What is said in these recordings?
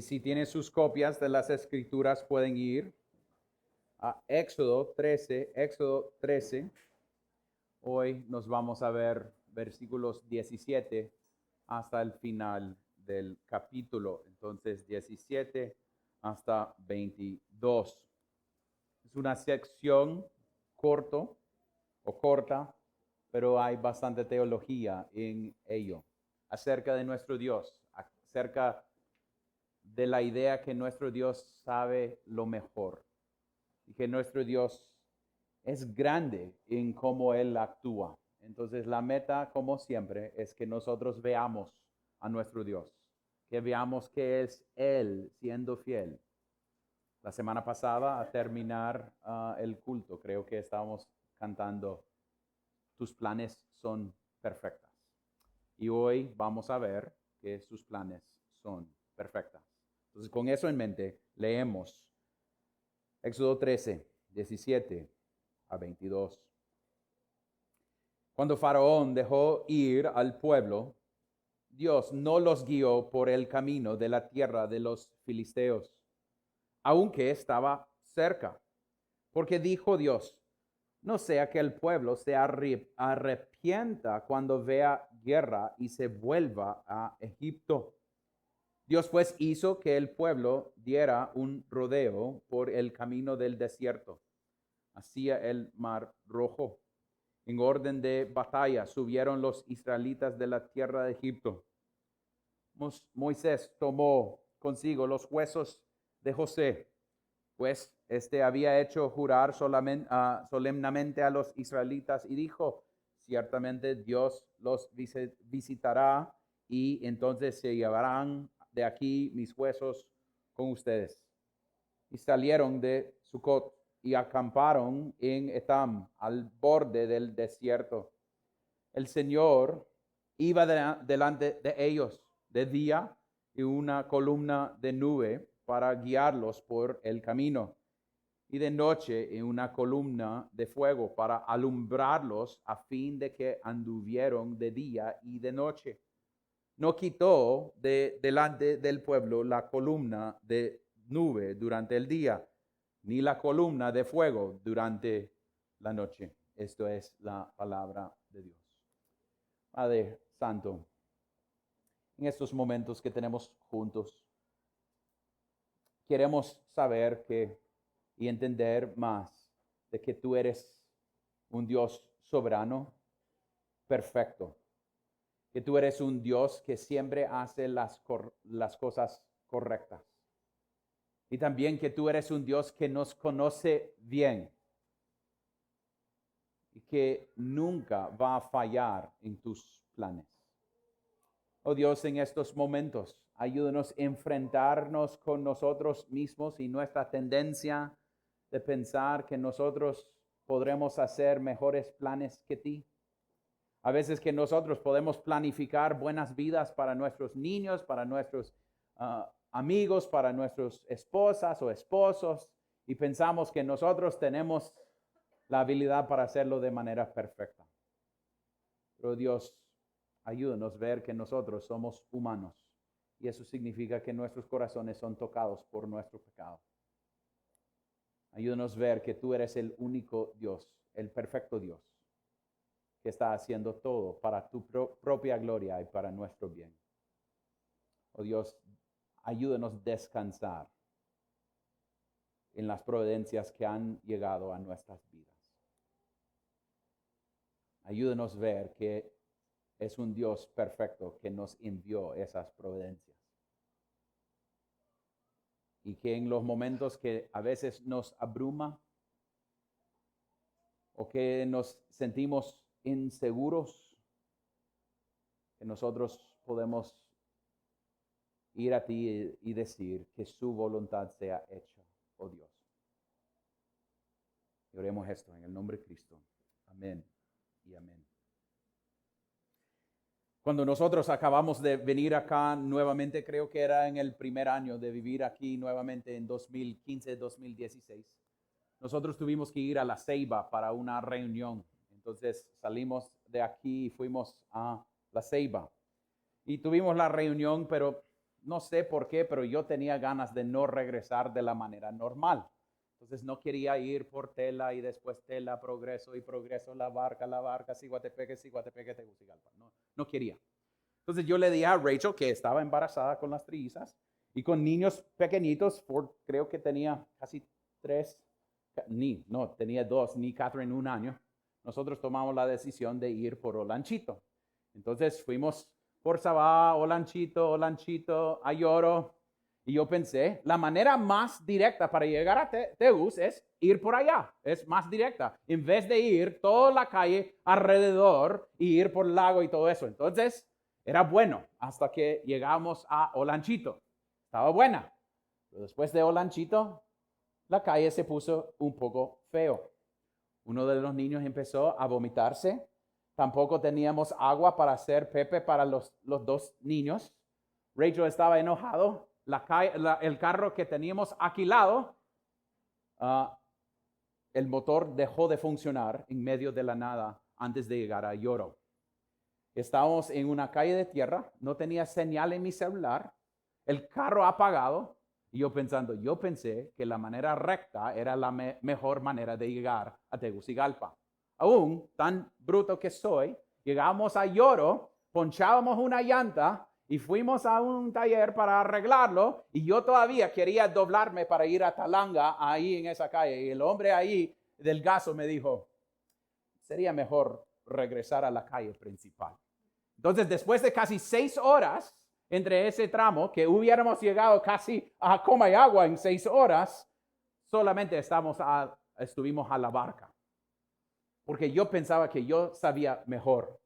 Y si tienen sus copias de las Escrituras, pueden ir a Éxodo 13. Éxodo 13. Hoy nos vamos a ver versículos 17 hasta el final del capítulo. Entonces, 17 hasta 22. Es una sección corto o corta, pero hay bastante teología en ello acerca de nuestro Dios, acerca de la idea que nuestro Dios sabe lo mejor y que nuestro Dios es grande en cómo Él actúa. Entonces la meta, como siempre, es que nosotros veamos a nuestro Dios, que veamos que es Él siendo fiel. La semana pasada, a terminar el culto, creo que estábamos cantando tus planes son perfectas. Y hoy vamos a ver que sus planes son perfectas. Entonces, con eso en mente, leemos Éxodo 13, 17 a 22. Cuando Faraón dejó ir al pueblo, Dios no los guió por el camino de la tierra de los filisteos, aunque estaba cerca, porque dijo Dios, no sea que el pueblo se arrepienta cuando vea guerra y se vuelva a Egipto. Dios pues hizo que el pueblo diera un rodeo por el camino del desierto, hacia el mar Rojo. En orden de batalla subieron los israelitas de la tierra de Egipto. Moisés tomó consigo los huesos de José, pues había hecho jurar solemnemente a los israelitas y dijo, ciertamente Dios los visitará y entonces se llevarán de aquí mis huesos con ustedes. Y salieron de Sucot y acamparon en Etam, al borde del desierto. El Señor iba delante de ellos de día y una columna de nube para guiarlos por el camino, y de noche en una columna de fuego para alumbrarlos a fin de que anduvieron de día y de noche. No quitó de delante del pueblo la columna de nube durante el día, ni la columna de fuego durante la noche. Esto es la palabra de Dios. Padre Santo, en estos momentos que tenemos juntos, queremos saber y entender más de que tú eres un Dios soberano, perfecto, que tú eres un Dios que siempre hace las cosas correctas. Y también que tú eres un Dios que nos conoce bien y que nunca va a fallar en tus planes. Oh Dios, en estos momentos, ayúdanos a enfrentarnos con nosotros mismos y nuestra tendencia de pensar que nosotros podremos hacer mejores planes que ti. A veces que nosotros podemos planificar buenas vidas para nuestros niños, para nuestros amigos, para nuestras esposas o esposos, y pensamos que nosotros tenemos la habilidad para hacerlo de manera perfecta. Pero Dios, ayúdanos a ver que nosotros somos humanos y eso significa que nuestros corazones son tocados por nuestro pecado. Ayúdanos a ver que tú eres el único Dios, el perfecto Dios, que está haciendo todo para tu propia gloria y para nuestro bien. Oh Dios, ayúdanos a descansar en las providencias que han llegado a nuestras vidas. Ayúdanos a ver que es un Dios perfecto que nos envió esas providencias. Y que en los momentos que a veces nos abruma o que nos sentimos inseguros, que nosotros podemos ir a ti y decir que su voluntad sea hecha, oh Dios. Y oremos esto en el nombre de Cristo. Amén y amén. Cuando nosotros acabamos de venir acá nuevamente, creo que era en el primer año de vivir aquí nuevamente en 2015-2016, nosotros tuvimos que ir a La Ceiba para una reunión. Entonces salimos de aquí y fuimos a La Ceiba. Y tuvimos la reunión, pero no sé por qué, pero yo tenía ganas de no regresar de la manera normal. Entonces no quería ir por Tela y después Tela, Progreso y Progreso, la barca, Ciguatepeque, Tegucigalpa. No quería. Entonces yo le dije a Rachel que estaba embarazada con las trillizas y con niños pequeñitos. Ford creo que tenía casi 3, tenía 2, ni Catherine 1 año. Nosotros tomamos la decisión de ir por Olanchito. Entonces fuimos por Sabá, Olanchito, Ayoro. Y yo pensé, la manera más directa para llegar a Tegus es ir por allá. Es más directa. En vez de ir toda la calle alrededor y ir por el lago y todo eso. Entonces, era bueno hasta que llegamos a Olanchito. Estaba buena. Pero después de Olanchito, la calle se puso un poco feo. Uno de los niños empezó a vomitarse. Tampoco teníamos agua para hacer pepe para los 2 niños. Rachel estaba enojado. El carro que teníamos alquilado, el motor dejó de funcionar en medio de la nada antes de llegar a Yoro. Estábamos en una calle de tierra, no tenía señal en mi celular, el carro apagado, y yo pensé que la manera recta era la mejor manera de llegar a Tegucigalpa. Aún, tan bruto que soy, llegamos a Yoro, ponchábamos una llanta, y fuimos a un taller para arreglarlo y yo todavía quería doblarme para ir a Talanga ahí en esa calle. Y el hombre ahí del gaso me dijo, sería mejor regresar a la calle principal. Entonces, después de casi 6 horas entre ese tramo, que hubiéramos llegado casi a Comayagua en 6 horas, solamente estuvimos a la barca. Porque yo pensaba que yo sabía mejor.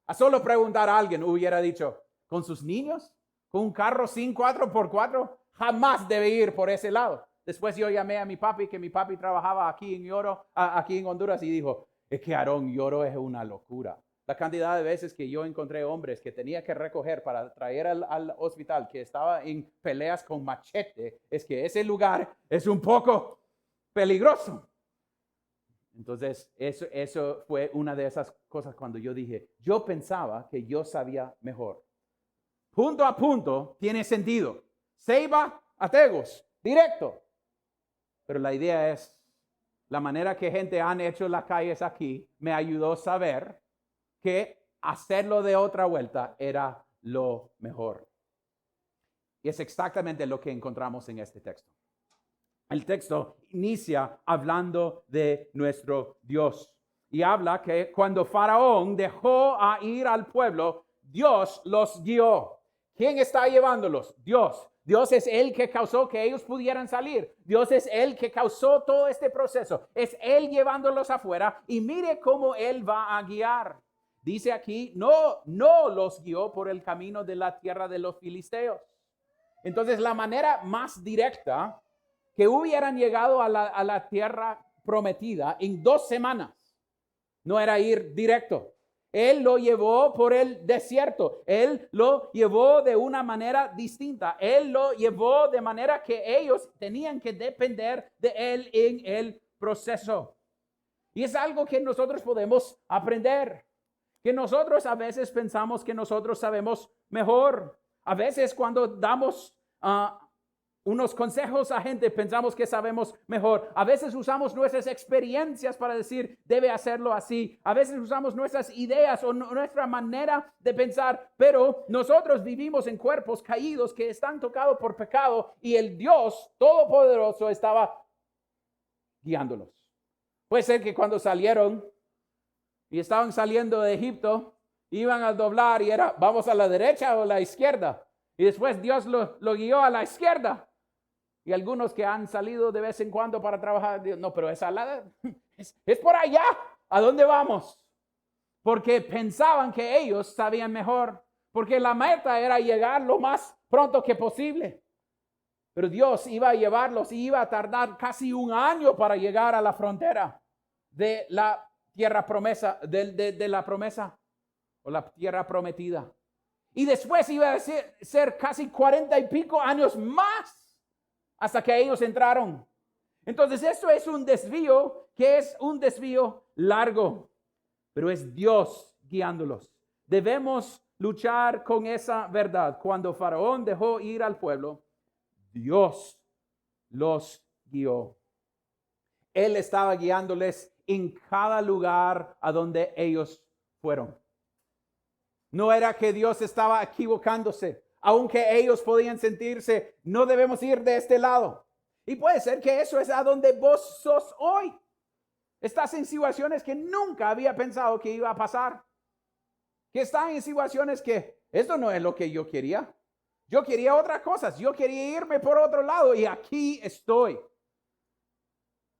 A solo preguntar a alguien hubiera dicho, ¿con sus niños? ¿Con un carro sin 4x4? Jamás debe ir por ese lado. Después yo llamé a mi papi, que mi papi trabajaba aquí en Yoro, aquí en Honduras, y dijo, es que Aarón, Yoro es una locura. La cantidad de veces que yo encontré hombres que tenía que recoger para traer al hospital, que estaba en peleas con machete, es que ese lugar es un poco peligroso. Entonces, eso fue una de esas cosas cuando yo dije, yo pensaba que yo sabía mejor. Punto a punto tiene sentido. Ceiba a Tegus, directo. Pero la idea es, la manera que gente han hecho las calles aquí me ayudó a saber que hacerlo de otra vuelta era lo mejor. Y es exactamente lo que encontramos en este texto. El texto inicia hablando de nuestro Dios. Y habla que cuando Faraón dejó a ir al pueblo, Dios los guió. ¿Quién está llevándolos? Dios. Dios es el que causó que ellos pudieran salir. Dios es el que causó todo este proceso. Es Él llevándolos afuera y mire cómo Él va a guiar. Dice aquí, no los guió por el camino de la tierra de los filisteos. Entonces la manera más directa que hubieran llegado a la tierra prometida en 2 semanas no era ir directo. Él lo llevó por el desierto. Él lo llevó de una manera distinta. Él lo llevó de manera que ellos tenían que depender de Él en el proceso. Y es algo que nosotros podemos aprender. Que nosotros a veces pensamos que nosotros sabemos mejor. A veces cuando damos unos consejos a gente, pensamos que sabemos mejor. A veces usamos nuestras experiencias para decir, debe hacerlo así. A veces usamos nuestras ideas o nuestra manera de pensar, pero nosotros vivimos en cuerpos caídos que están tocados por pecado y el Dios Todopoderoso estaba guiándolos. Puede ser que cuando salieron y estaban saliendo de Egipto, iban a doblar y era, vamos a la derecha o a la izquierda. Y después Dios lo guió a la izquierda. Y algunos que han salido de vez en cuando para trabajar, no, pero esa es por allá. ¿A dónde vamos? Porque pensaban que ellos sabían mejor. Porque la meta era llegar lo más pronto que posible. Pero Dios iba a llevarlos y iba a tardar casi 1 año para llegar a la frontera de la tierra promesa, de la promesa o la tierra prometida. Y después iba a ser casi 40 y pico años más hasta que ellos entraron. Entonces esto es un desvío que es un desvío largo, pero es Dios guiándolos. Debemos luchar con esa verdad. Cuando Faraón dejó ir al pueblo, Dios los guió. Él estaba guiándoles en cada lugar a donde ellos fueron. No era que Dios estaba equivocándose, aunque ellos podían sentirse, no debemos ir de este lado. Y puede ser que eso es a donde vos sos hoy. Estás en situaciones que nunca había pensado que iba a pasar. Que están en situaciones que esto no es lo que yo quería. Yo quería otras cosas. Yo quería irme por otro lado y aquí estoy.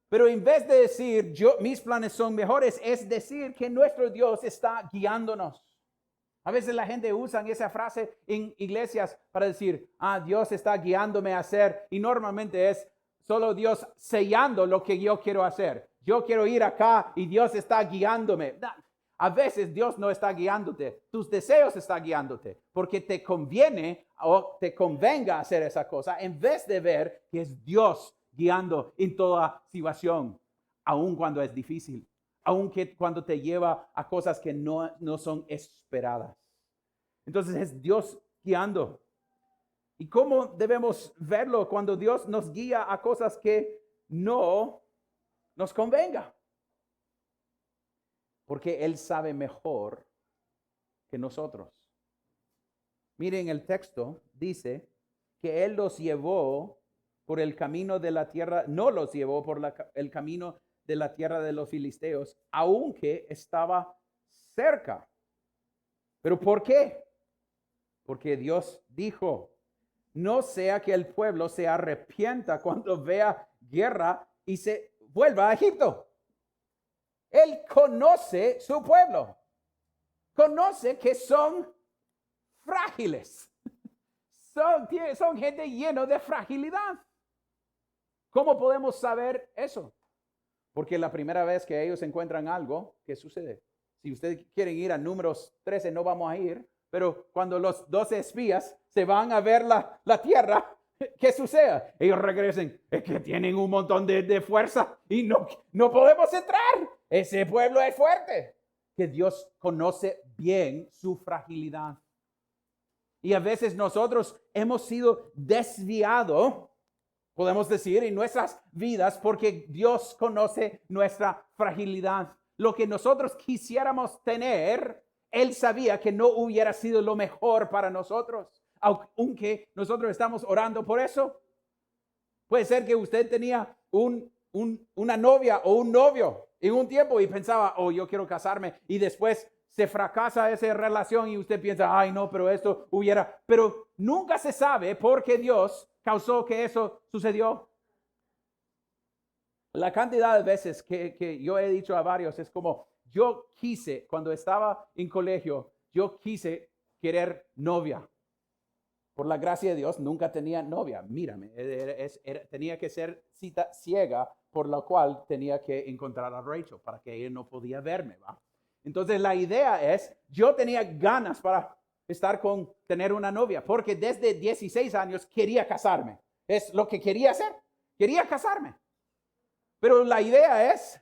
Pero en vez de decir, mis planes son mejores, es decir que nuestro Dios está guiándonos. A veces la gente usa esa frase en iglesias para decir, Dios está guiándome a hacer. Y normalmente es solo Dios sellando lo que yo quiero hacer. Yo quiero ir acá y Dios está guiándome. A veces Dios no está guiándote. Tus deseos están guiándote. Porque te conviene o te convenga hacer esa cosa en vez de ver que es Dios guiando en toda situación. Aun cuando es difícil. Aunque cuando te lleva a cosas que no son esperadas. Entonces es Dios guiando. ¿Y cómo debemos verlo cuando Dios nos guía a cosas que no nos convenga? Porque Él sabe mejor que nosotros. Miren el texto, dice que Él los llevó por el camino de la tierra, no los llevó por el camino de la tierra de los filisteos, aunque estaba cerca. ¿Pero por qué? Porque Dios dijo, no sea que el pueblo se arrepienta cuando vea guerra y se vuelva a Egipto. Él conoce su pueblo. Conoce que son frágiles. Son gente llena de fragilidad. ¿Cómo podemos saber eso? Porque la primera vez que ellos encuentran algo, ¿qué sucede? Si ustedes quieren ir a Números 13, no vamos a ir. Pero cuando los 12 espías se van a ver la tierra, ¿qué sucede? Ellos regresan. Es que tienen un montón de fuerza y no podemos entrar. Ese pueblo es fuerte. Que Dios conoce bien su fragilidad. Y a veces nosotros hemos sido desviados, podemos decir, en nuestras vidas porque Dios conoce nuestra fragilidad. Lo que nosotros quisiéramos tener, Él sabía que no hubiera sido lo mejor para nosotros, aunque nosotros estamos orando por eso. Puede ser que usted tenía una novia o un novio en un tiempo y pensaba, yo quiero casarme, y después se fracasa esa relación y usted piensa, ay no, pero esto hubiera, pero nunca se sabe por qué Dios causó que eso sucedió. La cantidad de veces que yo he dicho a varios es como, yo quise, cuando estaba en colegio, yo quise querer novia. Por la gracia de Dios, nunca tenía novia. Mírame, tenía que ser cita ciega, por la cual tenía que encontrar a Rachel, para que ella no podía verme, ¿va? Entonces la idea es, yo tenía ganas para tener una novia, porque desde 16 años quería casarme. Es lo que quería hacer, quería casarme. Pero la idea es,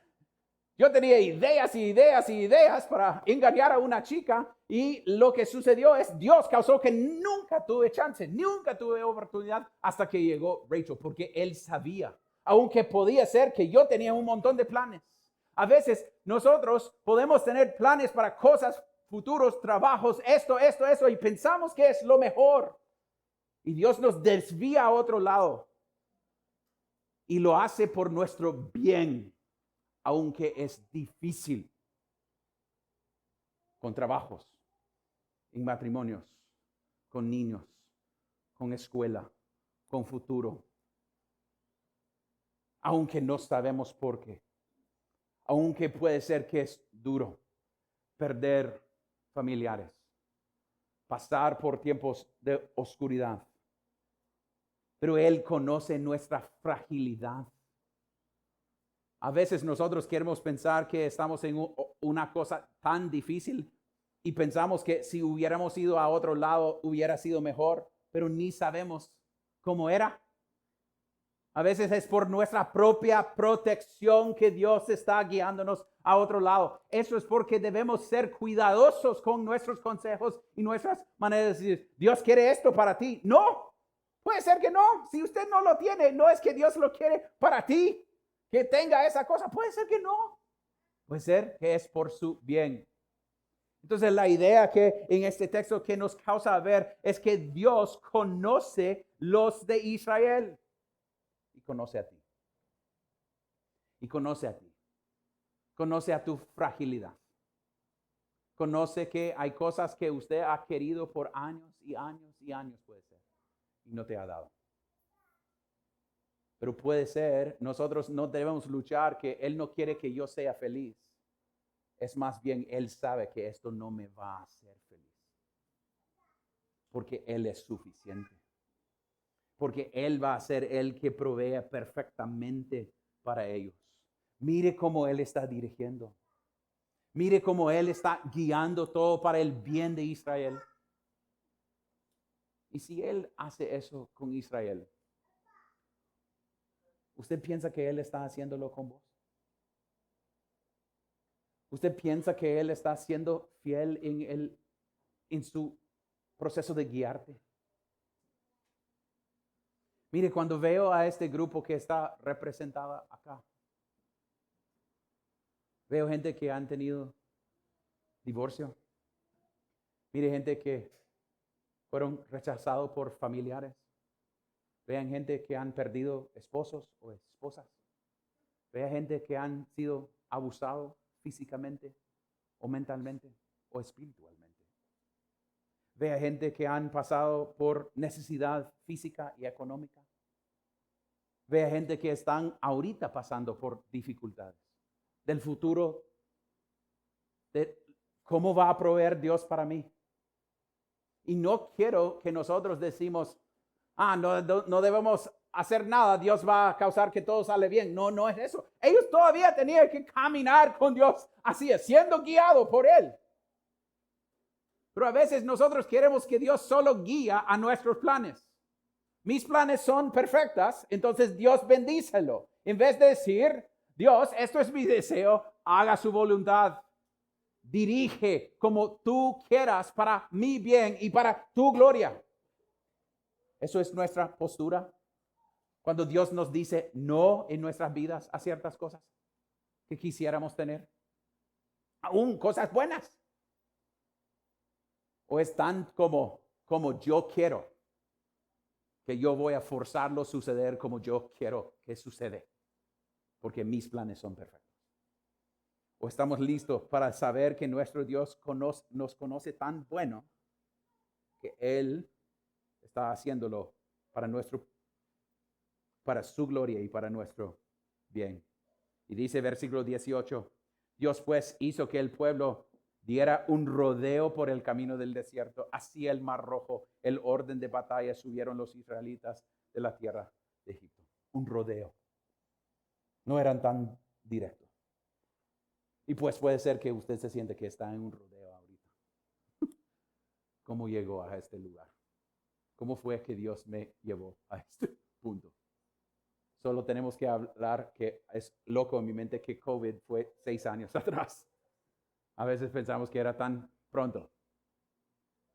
yo tenía ideas y ideas y ideas para engañar a una chica y lo que sucedió es Dios causó que nunca tuve chance, nunca tuve oportunidad hasta que llegó Rachel, porque Él sabía, aunque podía ser que yo tenía un montón de planes. A veces nosotros podemos tener planes para cosas futuros, trabajos, esto, y pensamos que es lo mejor. Y Dios nos desvía a otro lado. Y lo hace por nuestro bien, aunque es difícil. Con trabajos, en matrimonios, con niños, con escuela, con futuro. Aunque no sabemos por qué. Aunque puede ser que es duro perder familiares, pasar por tiempos de oscuridad. Pero Él conoce nuestra fragilidad. A veces nosotros queremos pensar que estamos en una cosa tan difícil y pensamos que si hubiéramos ido a otro lado hubiera sido mejor, pero ni sabemos cómo era. A veces es por nuestra propia protección que Dios está guiándonos a otro lado. Eso es porque debemos ser cuidadosos con nuestros consejos y nuestras maneras de decir, Dios quiere esto para ti. No, puede ser que no. Si usted no lo tiene, no es que Dios lo quiere para ti, que tenga esa cosa. Puede ser que no. Puede ser que es por su bien. Entonces la idea que en este texto que nos causa ver es que Dios conoce los de Israel. Y conoce a ti. Y conoce a ti. Conoce a tu fragilidad. Conoce que hay cosas que usted ha querido por años y años y años, puede ser, y no te ha dado. Pero puede ser, nosotros no debemos luchar que Él no quiere que yo sea feliz. Es más bien, Él sabe que esto no me va a hacer feliz. Porque Él es suficiente. Porque Él va a ser el que provee perfectamente para ellos. Mire cómo Él está dirigiendo. Mire cómo Él está guiando todo para el bien de Israel. Y si Él hace eso con Israel, ¿usted piensa que Él está haciéndolo con vos? ¿Usted piensa que Él está siendo fiel en su proceso de guiarte? Mire, cuando veo a este grupo que está representada acá, veo gente que han tenido divorcio. Mire, gente que fueron rechazados por familiares. Vean gente que han perdido esposos o esposas. Vean gente que han sido abusados físicamente o mentalmente o espiritualmente. Vea gente que han pasado por necesidad física y económica. Vea gente que están ahorita pasando por dificultades. Del futuro, de cómo va a proveer Dios para mí. Y no quiero que nosotros decimos, no debemos hacer nada, Dios va a causar que todo sale bien. No, no es eso. Ellos todavía tenían que caminar con Dios, así es, siendo guiado por Él. Pero a veces nosotros queremos que Dios solo guía a nuestros planes. Mis planes son perfectas, entonces Dios bendícelo. En vez de decir, Dios, esto es mi deseo, haga su voluntad. Dirige como tú quieras para mi bien y para tu gloria. Eso es nuestra postura. Cuando Dios nos dice no en nuestras vidas a ciertas cosas que quisiéramos tener. Aún cosas buenas. O es tan como yo quiero, que yo voy a forzarlo a suceder como yo quiero que sucede. Porque mis planes son perfectos. O estamos listos para saber que nuestro Dios nos conoce tan bueno que Él está haciéndolo para su gloria y para nuestro bien. Y dice versículo 18, Dios pues hizo que el pueblo diera un rodeo por el camino del desierto, hacia el Mar Rojo, el orden de batalla subieron los israelitas de la tierra de Egipto. Un rodeo. No eran tan directos. Y pues puede ser que usted se siente que está en un rodeo ahorita. ¿Cómo llegó a este lugar? ¿Cómo fue que Dios me llevó a este punto? Solo tenemos que hablar que es loco en mi mente que COVID fue 6 años atrás. A veces pensamos que era tan pronto.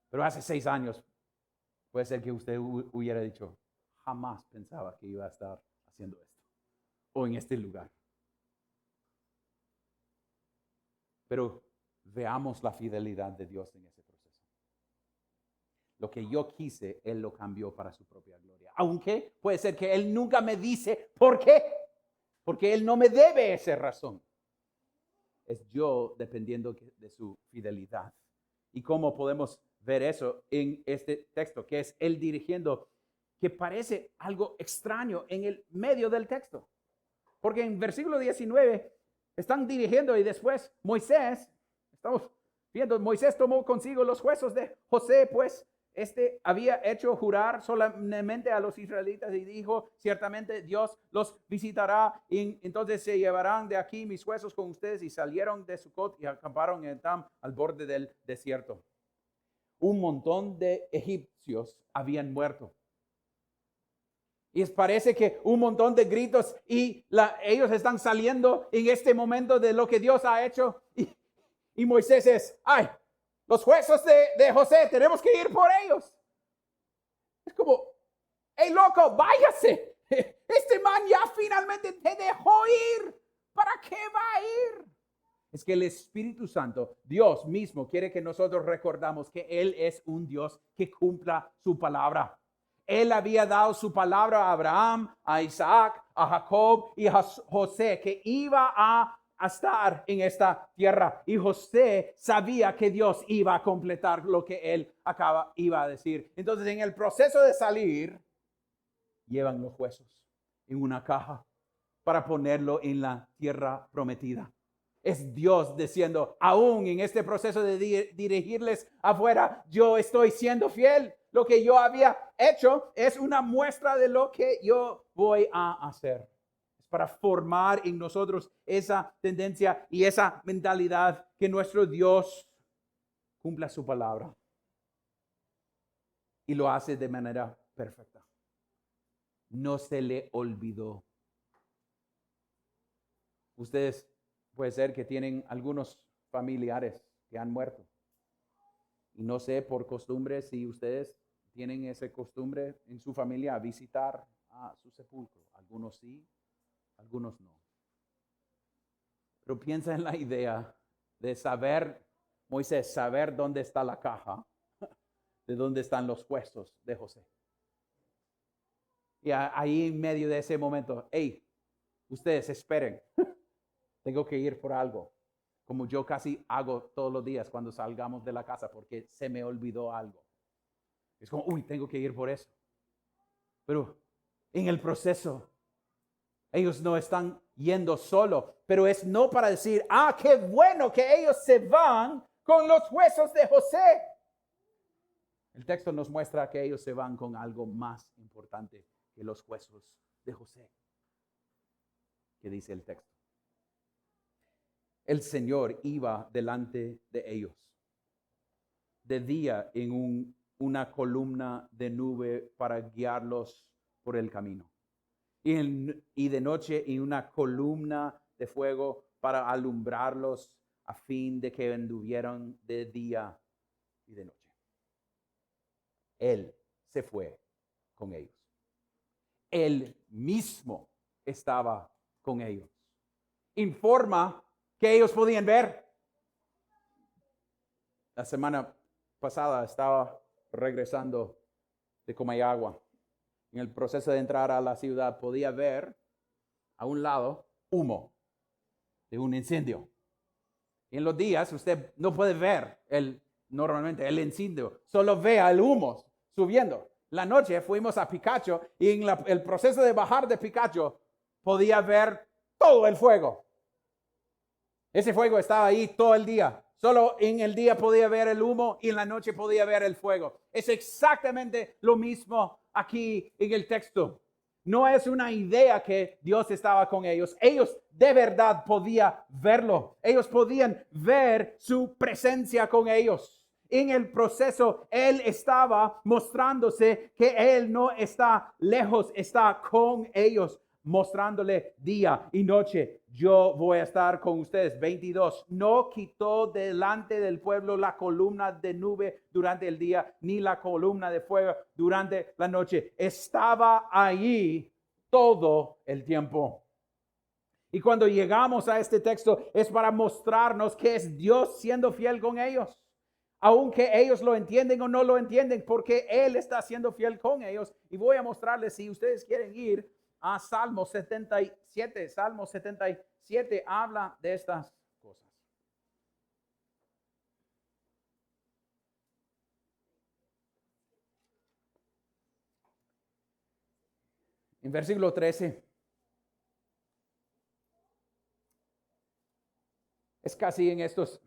Pero hace 6 años puede ser que usted hubiera dicho, jamás pensaba que iba a estar haciendo esto o en este lugar. Pero veamos la fidelidad de Dios en ese proceso. Lo que yo quise, Él lo cambió para su propia gloria. Aunque puede ser que Él nunca me dice por qué. Porque Él no me debe esa razón. Es yo dependiendo de su fidelidad. ¿Y cómo podemos ver eso en este texto? Que es Él dirigiendo, que parece algo extraño en el medio del texto. Porque en versículo 19 están dirigiendo y después Moisés, estamos viendo, Moisés tomó consigo los huesos de José, pues había hecho jurar solemnemente a los israelitas y dijo, ciertamente Dios los visitará y entonces se llevarán de aquí mis huesos con ustedes, y salieron de Sucot y acamparon en Etam al borde del desierto. Un montón de egipcios habían muerto. Y parece que un montón de gritos y ellos están saliendo en este momento de lo que Dios ha hecho. Y Moisés es, ay, los huesos de José, tenemos que ir por ellos. Es como, hey loco, váyase. Este man ya finalmente te dejó ir. ¿Para qué va a ir? Es que el Espíritu Santo, Dios mismo, quiere que nosotros recordamos que Él es un Dios que cumpla su palabra. Él había dado su palabra a Abraham, a Isaac, a Jacob y a José, que iba a estar en esta tierra. Y José sabía que Dios iba a completar lo que él iba a decir. Entonces, en el proceso de salir, llevan los huesos en una caja para ponerlo en la tierra prometida. Es Dios diciendo, aún en este proceso de dirigirles afuera, yo estoy siendo fiel. Lo que yo había hecho es una muestra de lo que yo voy a hacer. Es para formar en nosotros esa tendencia y esa mentalidad que nuestro Dios cumpla su palabra. Y lo hace de manera perfecta. No se le olvidó. Ustedes puede ser que tienen algunos familiares que han muerto. Y no sé por costumbre si ustedes tienen esa costumbre en su familia a visitar a su sepulcro. Algunos sí, algunos no. Pero piensa en la idea de saber, Moisés, saber dónde está la caja, de dónde están los huesos de José. Y ahí en medio de ese momento, hey, ustedes esperen. Tengo que ir por algo, como yo casi hago todos los días cuando salgamos de la casa porque se me olvidó algo. Es como, tengo que ir por eso. Pero en el proceso, ellos no están yendo solo, pero es no para decir, qué bueno que ellos se van con los huesos de José. El texto nos muestra que ellos se van con algo más importante que los huesos de José. ¿Qué dice el texto? El Señor iba delante de ellos, de día en una columna de nube para guiarlos por el camino, y de noche en una columna de fuego para alumbrarlos a fin de que anduvieran de día y de noche. Él se fue con ellos. Él mismo estaba con ellos. Informa que ellos podían ver. La semana pasada estaba regresando de Comayagua. En el proceso de entrar a la ciudad podía ver a un lado humo de un incendio. Y en los días usted no puede ver normalmente el incendio, solo ve el humo subiendo. La noche fuimos a Picacho y en el proceso de bajar de Picacho podía ver todo el fuego. Ese fuego estaba ahí todo el día. Solo en el día podía ver el humo y en la noche podía ver el fuego. Es exactamente lo mismo aquí en el texto. No es una idea que Dios estaba con ellos. Ellos de verdad podían verlo. Ellos podían ver su presencia con ellos. En el proceso, Él estaba mostrándose que Él no está lejos, está con ellos, mostrándole día y noche. Yo voy a estar con ustedes. 22. No quitó delante del pueblo la columna de nube durante el día, ni la columna de fuego durante la noche. Estaba ahí todo el tiempo. Y cuando llegamos a este texto es para mostrarnos que es Dios siendo fiel con ellos. Aunque ellos lo entienden o no lo entienden, porque Él está siendo fiel con ellos. Y voy a mostrarles, si ustedes quieren ir a Salmo 77. Salmo 77 habla de estas cosas. En versículo 13. Es casi en estos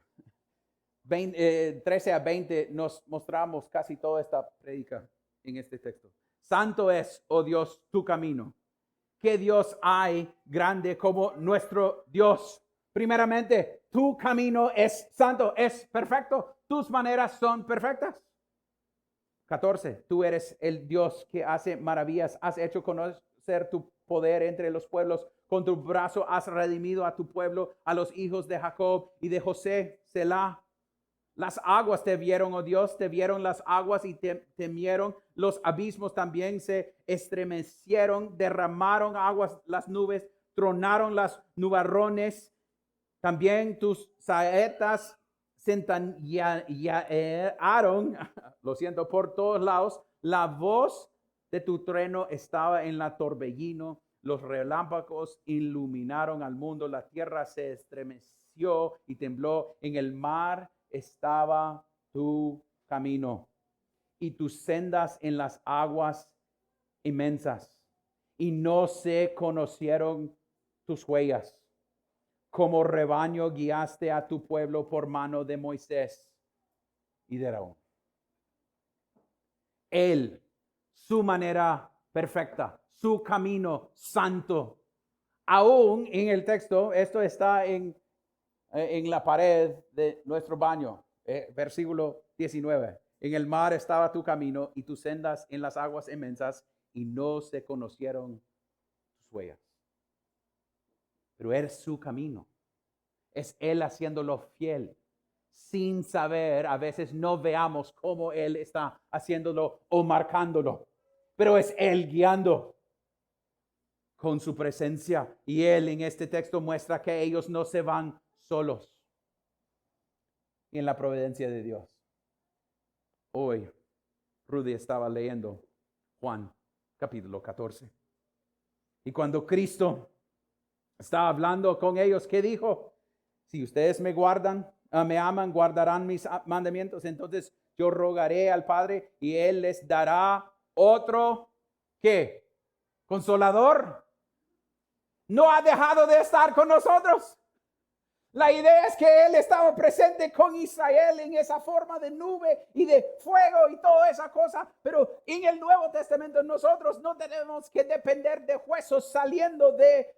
13 a 20 nos mostramos casi toda esta prédica en este texto. Santo es, oh Dios, tu camino. ¿Qué Dios hay grande como nuestro Dios? Primeramente, tu camino es santo, es perfecto. Tus maneras son perfectas. 14. Tú eres el Dios que hace maravillas. Has hecho conocer tu poder entre los pueblos. Con tu brazo has redimido a tu pueblo, a los hijos de Jacob y de José, Selah. Las aguas te vieron, oh Dios, te vieron las aguas y temieron. Los abismos también se estremecieron, derramaron aguas las nubes, tronaron las nubarrones. También tus saetas centellearon, lo siento, por todos lados. La voz de tu trueno estaba en la torbellino. Los relámpagos iluminaron al mundo. La tierra se estremeció y tembló. En el mar estaba tu camino y tus sendas en las aguas inmensas. Y no se conocieron tus huellas. Como rebaño guiaste a tu pueblo por mano de Moisés y de Aarón. Él, su manera perfecta, su camino santo. Aún en el texto, esto está en la pared de nuestro baño, versículo 19. En el mar estaba tu camino y tus sendas en las aguas inmensas y no se conocieron tus huellas. Pero es su camino. Es Él haciéndolo fiel. Sin saber, a veces no veamos cómo Él está haciéndolo o marcándolo. Pero es Él guiando con su presencia. Y Él en este texto muestra que ellos no se van solos. Y en la providencia de Dios. Hoy, Rudy estaba leyendo Juan capítulo 14. Y cuando Cristo estaba hablando con ellos, ¿qué dijo? Si ustedes me guardan, me aman, guardarán mis mandamientos, entonces yo rogaré al Padre y Él les dará otro, ¿qué? Consolador. No ha dejado de estar con nosotros. La idea es que Él estaba presente con Israel en esa forma de nube y de fuego y toda esa cosa. Pero en el Nuevo Testamento nosotros no tenemos que depender de huesos saliendo de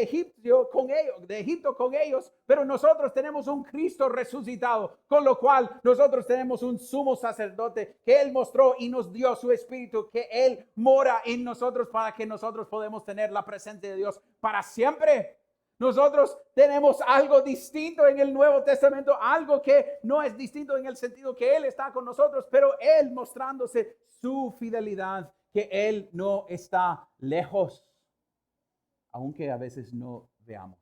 Egipto con ellos. Pero nosotros tenemos un Cristo resucitado, con lo cual nosotros tenemos un sumo sacerdote que Él mostró y nos dio su Espíritu, que Él mora en nosotros para que nosotros podamos tener la presencia de Dios para siempre. Nosotros tenemos algo distinto en el Nuevo Testamento, algo que no es distinto en el sentido que Él está con nosotros, pero Él mostrándose su fidelidad, que Él no está lejos, aunque a veces no veamos,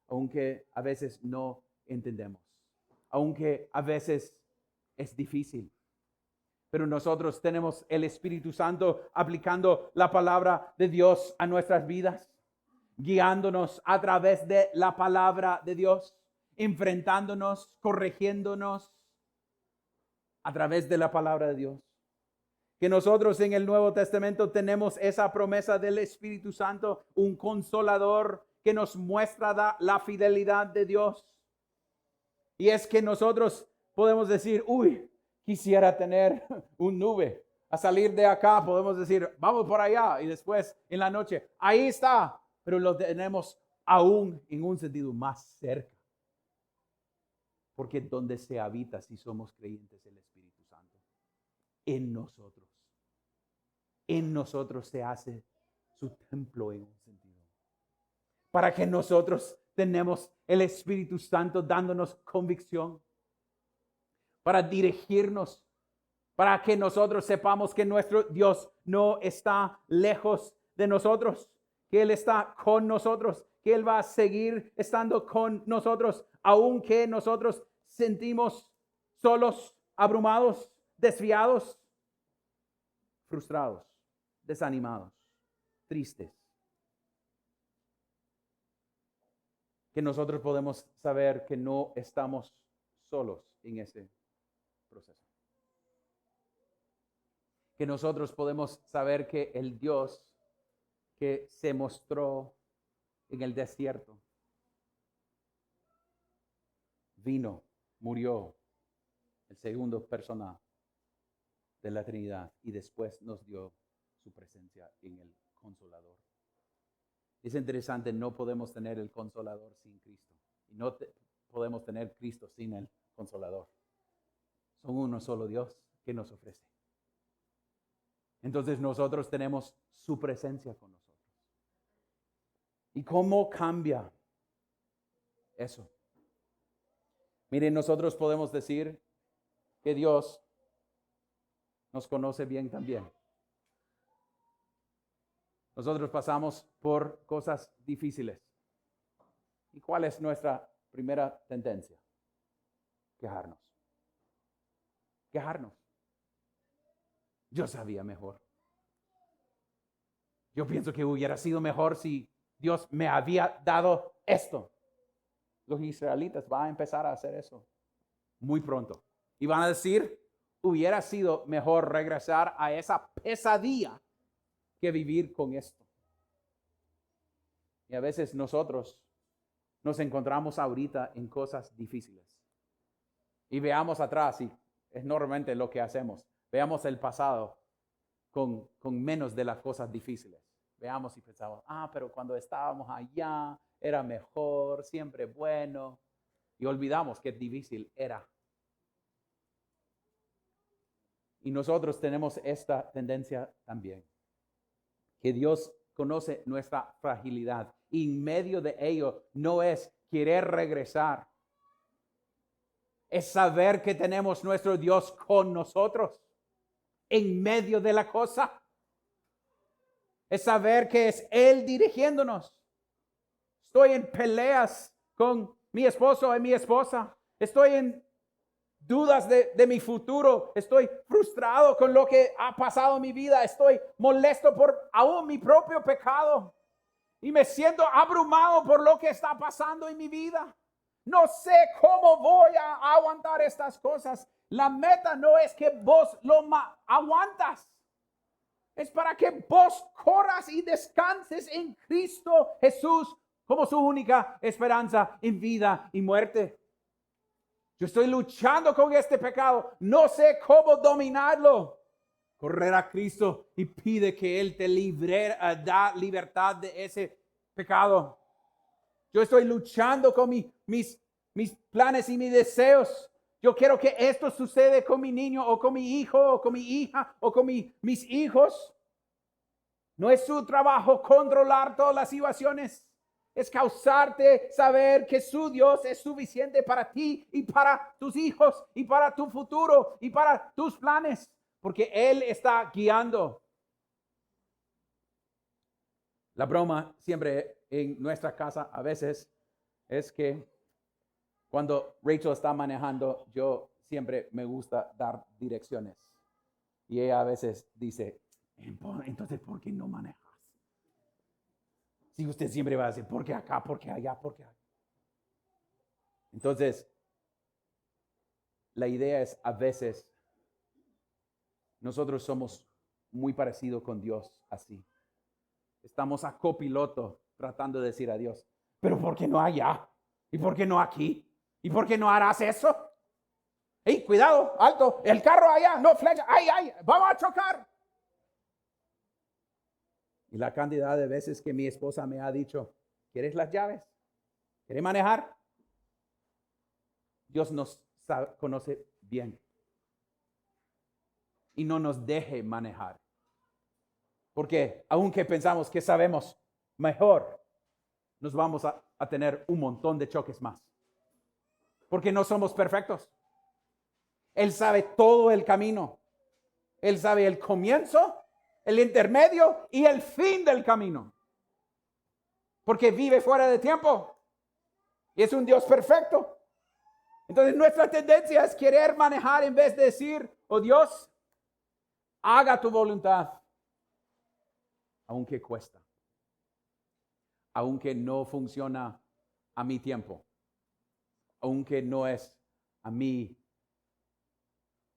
aunque a veces no entendemos, aunque a veces es difícil. Pero nosotros tenemos el Espíritu Santo aplicando la palabra de Dios a nuestras vidas, guiándonos a través de la palabra de Dios, enfrentándonos, corrigiéndonos a través de la palabra de Dios. Que nosotros en el Nuevo Testamento tenemos esa promesa del Espíritu Santo, un consolador que nos muestra la fidelidad de Dios. Y es que nosotros podemos decir, quisiera tener un nube. A salir de acá podemos decir, vamos por allá. Y después en la noche, ahí está. Pero lo tenemos aún en un sentido más cerca. Porque donde se habita, si somos creyentes, el Espíritu Santo. En nosotros. En nosotros se hace su templo en un sentido. Para que nosotros tenemos el Espíritu Santo dándonos convicción. Para dirigirnos. Para que nosotros sepamos que nuestro Dios no está lejos de nosotros. Que Él está con nosotros, que Él va a seguir estando con nosotros, aunque nosotros sentimos solos, abrumados, desviados, frustrados, desanimados, tristes. Que nosotros podemos saber que no estamos solos en ese proceso. Que nosotros podemos saber que el Dios que se mostró en el desierto, vino, murió, el segundo persona de la Trinidad, y después nos dio su presencia en el Consolador. Es interesante, no podemos tener el Consolador sin Cristo, y no podemos tener Cristo sin el Consolador. Son uno solo Dios que nos ofrece. entonces nosotros tenemos su presencia con nosotros. ¿Y cómo cambia eso? Miren, nosotros podemos decir que Dios nos conoce bien también. Nosotros pasamos por cosas difíciles. ¿Y cuál es nuestra primera tendencia? Quejarnos. Quejarnos. Yo sabía mejor. Yo pienso que hubiera sido mejor si Dios me había dado esto. Los israelitas van a empezar a hacer eso muy pronto. Y van a decir, hubiera sido mejor regresar a esa pesadilla que vivir con esto. Y a veces nosotros nos encontramos ahorita en cosas difíciles. Y veamos atrás, y es normalmente lo que hacemos. Veamos el pasado con menos de las cosas difíciles. Veamos y pensamos, pero cuando estábamos allá era mejor, siempre bueno. Y olvidamos qué difícil era. Y nosotros tenemos esta tendencia también. Que Dios conoce nuestra fragilidad. Y en medio de ello no es querer regresar. Es saber que tenemos nuestro Dios con nosotros. En medio de la cosa. Es saber que es Él dirigiéndonos. Estoy en peleas con mi esposo y mi esposa. Estoy en dudas de mi futuro. Estoy frustrado con lo que ha pasado en mi vida. Estoy molesto por aún mi propio pecado. Y me siento abrumado por lo que está pasando en mi vida. No sé cómo voy a aguantar estas cosas. La meta no es que vos lo aguantas. Es para que vos corras y descanses en Cristo Jesús como su única esperanza en vida y muerte. Yo estoy luchando con este pecado. No sé cómo dominarlo. Correr a Cristo y pide que Él te da libertad de ese pecado. Yo estoy luchando con mis planes y mis deseos. Yo quiero que esto suceda con mi niño o con mi hijo o con mi hija o con mis hijos. No es su trabajo controlar todas las situaciones. Es causarte saber que su Dios es suficiente para ti y para tus hijos y para tu futuro y para tus planes. Porque Él está guiando. La broma siempre en nuestra casa a veces es que cuando Rachel está manejando, yo siempre me gusta dar direcciones. Y ella a veces dice, entonces, ¿por qué no manejas? Si usted siempre va a decir, ¿por qué acá, por qué allá, por qué allá? Entonces, la idea es a veces nosotros somos muy parecidos con Dios así. Estamos a copiloto tratando de decir a Dios, pero ¿por qué no allá? ¿Y por qué no aquí? ¿Y por qué no harás eso? ¡Ey, cuidado, alto! El carro allá, no, flecha, ¡ay, vamos a chocar! Y la cantidad de veces que mi esposa me ha dicho, ¿quieres las llaves? ¿Quieres manejar? Dios nos conoce bien. Y no nos deje manejar. Porque aunque pensamos que sabemos mejor, nos vamos a tener un montón de choques más. Porque no somos perfectos. Él sabe todo el camino. Él sabe el comienzo, el intermedio y el fin del camino. Porque vive fuera de tiempo. Y es un Dios perfecto. Entonces nuestra tendencia es querer manejar en vez de decir, oh Dios, haga tu voluntad. Aunque cuesta. Aunque no funciona a mi tiempo. Aunque no es a mi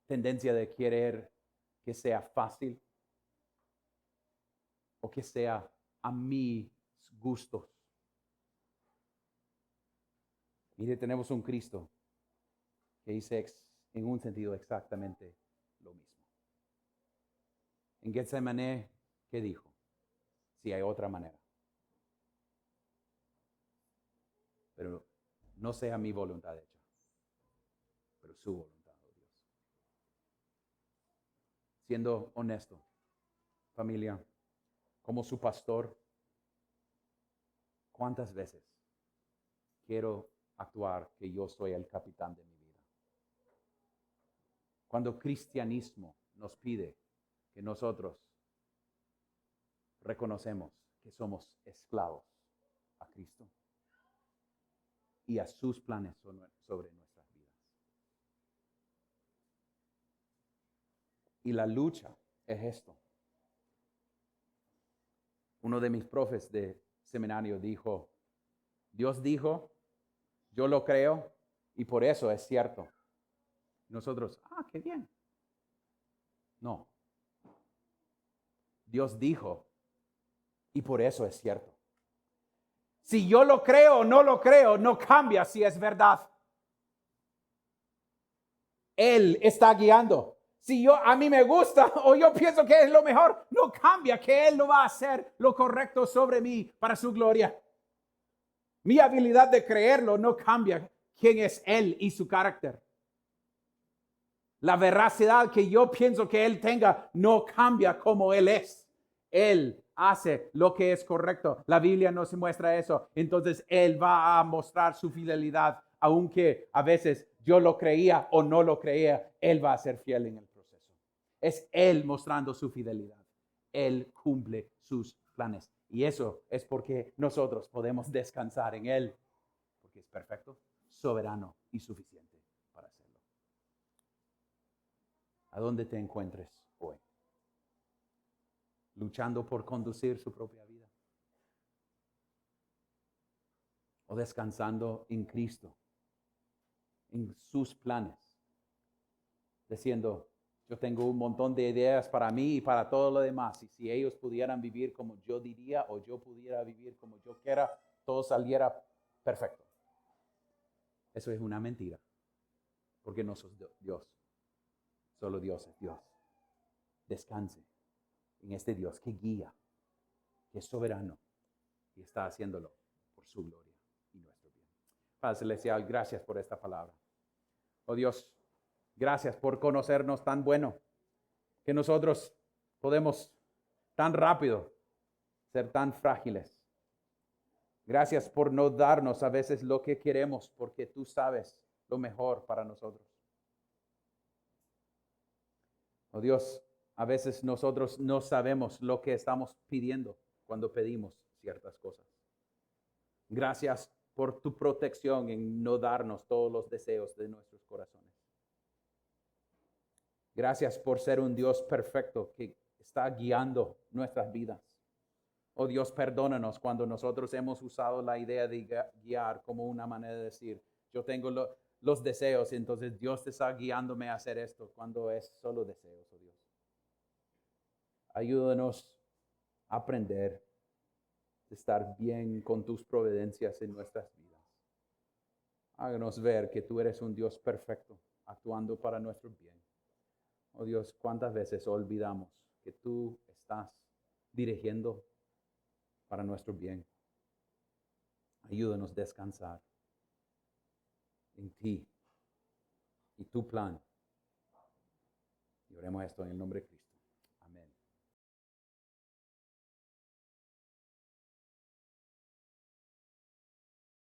tendencia de querer que sea fácil. O que sea a mis gustos. Mire, tenemos un Cristo que dice en un sentido exactamente lo mismo. En Getsemaní, ¿qué dijo? Si hay otra manera. Pero no sea mi voluntad hecha, pero su voluntad, oh Dios. Siendo honesto, Familia, como su pastor, ¿cuántas veces quiero actuar que yo soy el capitán de mi vida? Cuando cristianismo nos pide que nosotros reconocemos que somos esclavos a Cristo y a sus planes sobre nuestras vidas. Y la lucha es esto. Uno de mis profes de seminario dijo, Dios dijo, yo lo creo y por eso es cierto. Nosotros, qué bien. No. Dios dijo y por eso es cierto. Si yo lo creo o no lo creo, no cambia si es verdad. Él está guiando. Si a mí me gusta o yo pienso que es lo mejor, no cambia que Él no va a hacer lo correcto sobre mí para su gloria. Mi habilidad de creerlo no cambia quién es Él y su carácter. La veracidad que yo pienso que Él tenga no cambia como Él es. Él hace lo que es correcto. La Biblia nos muestra eso. Entonces Él va a mostrar su fidelidad, aunque a veces yo lo creía o no lo creía. Él va a ser fiel en el proceso. Es Él mostrando su fidelidad. Él cumple sus planes. Y eso es porque nosotros podemos descansar en Él, porque es perfecto, soberano y suficiente para hacerlo. ¿A dónde te encuentres hoy? Luchando por conducir su propia vida. O descansando en Cristo, en sus planes. Diciendo, yo tengo un montón de ideas para mí y para todo lo demás. Y si ellos pudieran vivir como yo diría o yo pudiera vivir como yo quiera, todo saliera perfecto. Eso es una mentira. Porque no sos Dios. Solo Dios es Dios. Descanse en este Dios que guía, que es soberano y está haciéndolo por su gloria y nuestro bien. Padre Celestial, gracias por esta palabra. Oh Dios, gracias por conocernos tan bueno que nosotros podemos tan rápido ser tan frágiles. Gracias por no darnos a veces lo que queremos porque tú sabes lo mejor para nosotros. Oh Dios, a veces nosotros no sabemos lo que estamos pidiendo cuando pedimos ciertas cosas. Gracias por tu protección en no darnos todos los deseos de nuestros corazones. Gracias por ser un Dios perfecto que está guiando nuestras vidas. Oh Dios, perdónanos cuando nosotros hemos usado la idea de guiar como una manera de decir, yo tengo los deseos y entonces Dios te está guiándome a hacer esto cuando es solo deseos, oh Dios. Ayúdanos a aprender a estar bien con tus providencias en nuestras vidas. Háganos ver que tú eres un Dios perfecto, actuando para nuestro bien. Oh Dios, ¿cuántas veces olvidamos que tú estás dirigiendo para nuestro bien? Ayúdanos a descansar en ti y tu plan. Y oremos esto en el nombre de Cristo.